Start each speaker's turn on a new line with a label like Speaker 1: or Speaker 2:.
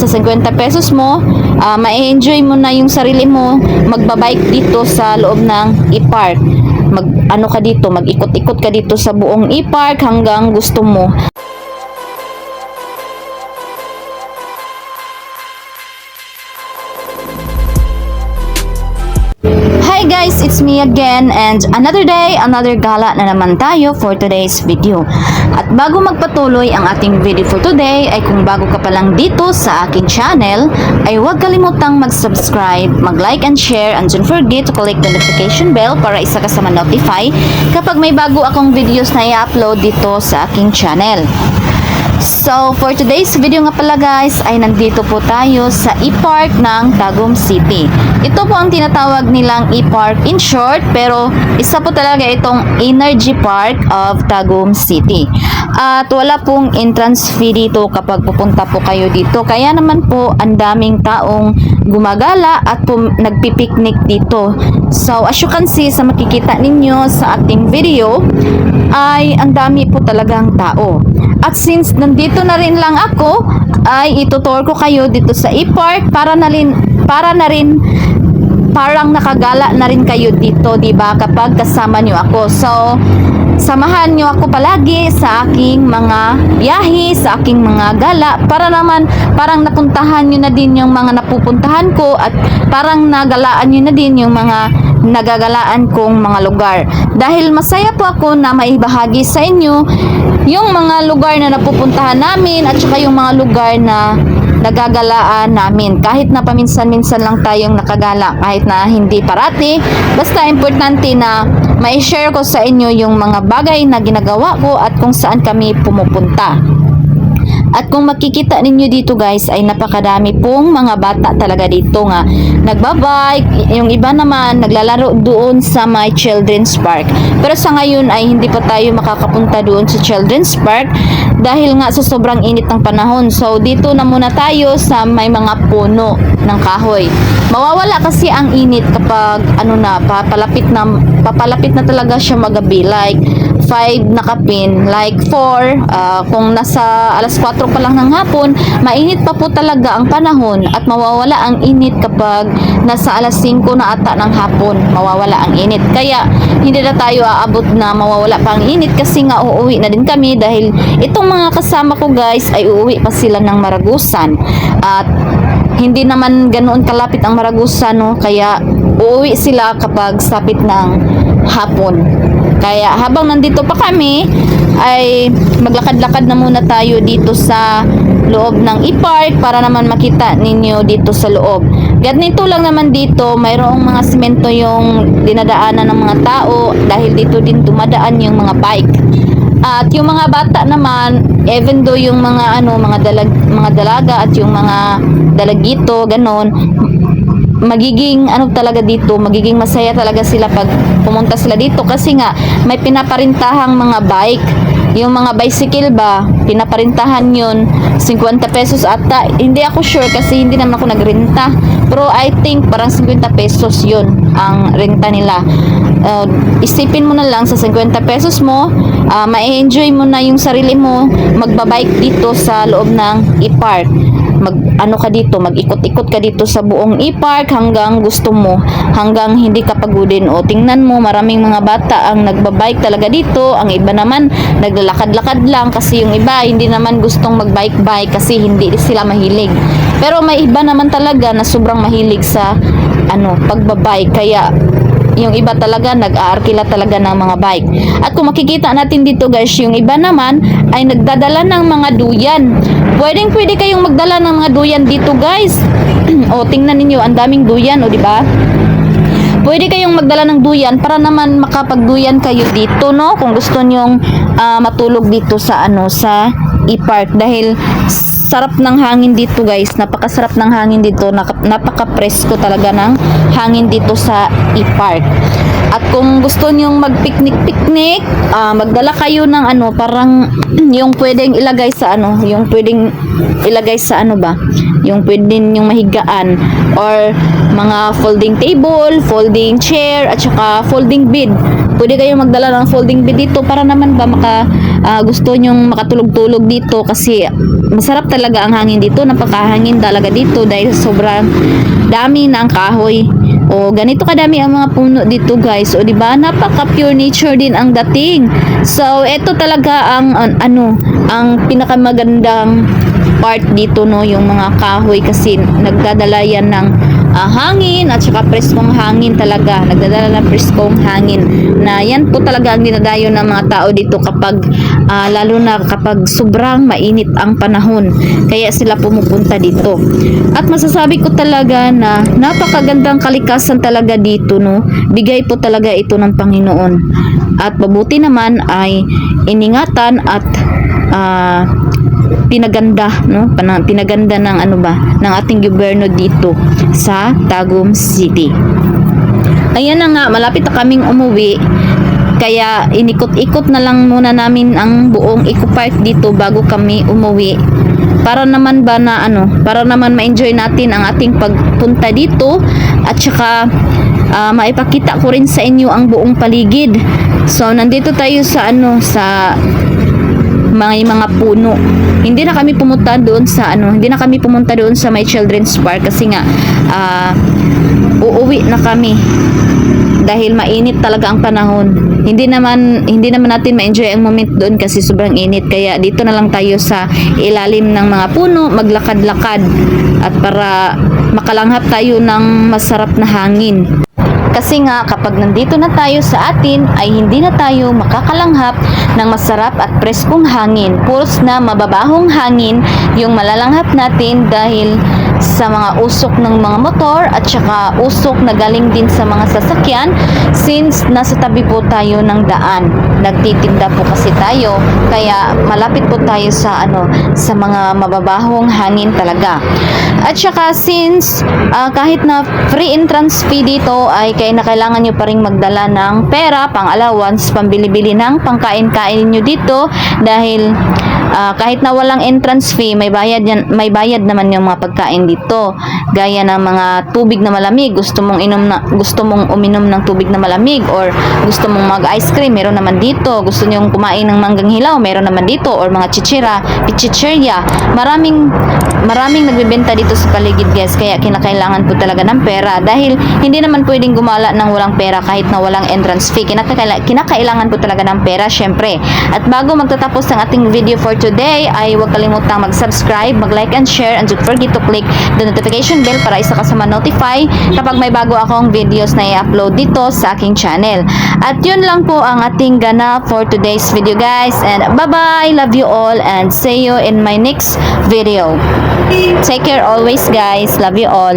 Speaker 1: sa 50 pesos mo, ma-enjoy mo na yung sarili mo, magbabike dito sa loob ng e-park. Ano ka dito, mag-ikot-ikot ka dito sa buong e-park hanggang gusto mo. Hi guys, it's me again and another day, another gala na naman tayo for today's video. At bago magpatuloy ang ating video for today, ay kung bago ka pa lang dito sa aking channel, ay huwag kalimutang mag-subscribe, mag-like and share, and don't forget to click the notification bell para isa ka sa ma-notify kapag may bago akong videos na i-upload dito sa aking channel. So, for today's video nga pala guys, ay nandito po tayo sa e-park ng Tagum City. Ito po ang tinatawag nilang e-park in short, pero isa po talaga itong energy park of Tagum City. At wala pong entrance fee dito kapag pupunta po kayo dito. Kaya naman po, ang daming taong gumagala at nagpipiknik dito. So, as you can see sa makikita ninyo sa ating video, ay ang dami po talagang tao. At since nandito na rin lang ako, ay itutour ko kayo dito sa e-park para na rin parang nakagala na rin kayo dito, 'di ba? Kapag kasama niyo ako. So, samahan niyo ako palagi sa aking mga biyahe, sa aking mga gala para naman parang napuntahan niyo na din yung mga napupuntahan ko at parang nagalaan niyo na din yung mga nagagalaan kong mga lugar. Dahil masaya po ako na maibahagi sa inyo yung mga lugar na napupuntahan namin at saka yung mga lugar na nagagalaan namin. Kahit na paminsan-minsan lang tayong nakagala, kahit na hindi parati, basta importante na mai-share ko sa inyo yung mga bagay na ginagawa ko at kung saan kami pumupunta. At kung makikita ninyo dito guys, ay napakadami pong mga bata talaga dito nga nagbabike, yung iba naman naglalaro doon sa my children's park. Pero sa ngayon ay hindi pa tayo makakapunta doon sa children's park dahil nga sa sobrang init ng panahon. So dito na muna tayo sa may mga puno ng kahoy. Mawawala kasi ang init kapag papalapit na talaga siya magabi, like 5 nakapin, like 4 kung nasa alas 4 pa lang ng hapon, mainit pa po talaga ang panahon at mawawala ang init kapag nasa alas 5 na ata ng hapon, mawawala ang init. Kaya hindi na tayo aabot na mawawala pa ang init kasi nga uuwi na din kami dahil itong mga kasama ko guys ay uuwi pa sila ng Maragusan at hindi naman ganoon kalapit ang Maragusan, no? Kaya uuwi sila kapag sapit ng hapon. Kaya habang nandito pa kami, ay maglakad-lakad na muna tayo dito sa loob ng e-park para naman makita ninyo dito sa loob. Ganito lang naman dito, mayroong mga semento yung dinadaanan ng mga tao dahil dito din dumadaan yung mga bike. At yung mga bata naman, even though yung mga mga dalaga at yung mga dalagito, ganon, magiging magiging masaya talaga sila pag pumunta sila dito kasi nga may pinaparintahang mga bike. Yung mga bicycle ba, pinaparintahan yun 50 pesos ata. Hindi ako sure kasi hindi naman ako nagrenta, pero I think parang 50 pesos yun ang renta nila. Isipin mo na lang sa 50 pesos mo, ma-enjoy mo na yung sarili mo, magbabike dito sa loob ng e-park. Mag-ikot-ikot ka dito sa buong e-park hanggang gusto mo, hanggang hindi ka pagudin. O tingnan mo, maraming mga bata ang nagbabike talaga dito, ang iba naman naglalakad-lakad lang kasi yung iba hindi naman gustong magbike-bike kasi hindi sila mahilig. Pero may iba naman talaga na sobrang mahilig sa pagbabike, kaya yung iba talaga nag-aarkila talaga ng mga bike. At kung makikita natin dito guys, yung iba naman ay nagdadala ng mga duyan. Pwede kayong magdala ng mga duyan dito guys. O tingnan niyo, ang daming duyan, o di ba? Pwede kayong magdala ng duyan para naman makapagduyan kayo dito, no? Kung gusto nyong matulog dito sa sa e-park dahil sarap ng hangin dito guys, napakasarap ng hangin dito, napaka-presko talaga ng hangin dito sa e-park. At kung gusto nyong mag-picnic, magdala kayo ng ano, parang yung pwedeng ilagay sa ano, yung pwedeng ilagay sa ano ba, yung pwedeng yung mahigaan, or mga folding table, folding chair, at saka folding bed. Pwede kayong magdala ng folding bed dito para naman ba gusto nyong makatulog-tulog dito, kasi masarap talaga ang hangin dito, napakahangin talaga dito dahil sobrang dami ng kahoy. O ganito kadami ang mga puno dito, guys. O di ba? Napaka pure nature din ang dating. So ito talaga ang ang pinakamagandang part dito, no, yung mga kahoy, kasi nagdadala yan ng hangin at saka preskong hangin talaga. Nagdadala ng preskong hangin na yan po talaga ang dinadayo ng mga tao dito kapag lalo na kapag sobrang mainit ang panahon. Kaya sila pumupunta dito. At masasabi ko talaga na napakagandang kalikasan talaga dito, no. Bigay po talaga ito ng Panginoon. At mabuti naman ay iningatan at pinaganda, no, pinaganda ng ng ating gobyerno dito sa Tagum City. Ayan na nga, malapit na kaming umuwi, kaya inikot-ikot na lang muna namin ang buong Eco Park dito bago kami umuwi, para naman para naman ma-enjoy natin ang ating pagpunta dito, at saka maipakita ko rin sa inyo ang buong paligid. So nandito tayo sa sa mga puno. Hindi na kami pumunta doon sa My Children's Park kasi nga uuwi na kami dahil mainit talaga ang panahon. Hindi naman natin ma-enjoy ang moment doon kasi sobrang init, kaya dito na lang tayo sa ilalim ng mga puno, maglakad-lakad at para makalanghap tayo ng masarap na hangin. Kasi nga kapag nandito na tayo sa atin ay hindi na tayo makakalanghap ng masarap at preskong hangin. Puros na mababahong hangin yung malalanghap natin dahil sa mga usok ng mga motor at saka usok na galing din sa mga sasakyan, since nasa tabi po tayo ng daan. Nagtitinda po kasi tayo, kaya malapit po tayo sa sa mga mababahong hangin talaga. At saka since kahit na free entrance fee dito ay kailangan nyo pa rin magdala ng pera, pang allowance, pambili-bili ng pangkain-kain nyo dito, dahil kahit na walang entrance fee, may bayad naman yung mga pagkain dito. Gaya ng mga tubig na malamig, gusto mong uminom ng tubig na malamig, or gusto mong mag-ice cream, meron naman dito. Gusto niyo kumain ng manggang hilaw, meron naman dito, or mga chichirya. Maraming nagbebenta dito sa paligid, guys. Kaya kinakailangan po talaga ng pera, dahil hindi naman pwedeng gumala ng walang pera kahit na walang entrance fee. Kinakailangan po talaga ng pera, syempre. At bago magtatapos ang ating video for today, ay huwag kalimutang mag-subscribe, mag-like and share, and don't forget to click the notification bell para isa ka sa ma-notify kapag may bago akong videos na i-upload dito sa aking channel. At yun lang po ang ating ganap for today's video, guys. And bye-bye! Love you all and see you in my next video. Take care always, guys. Love you all.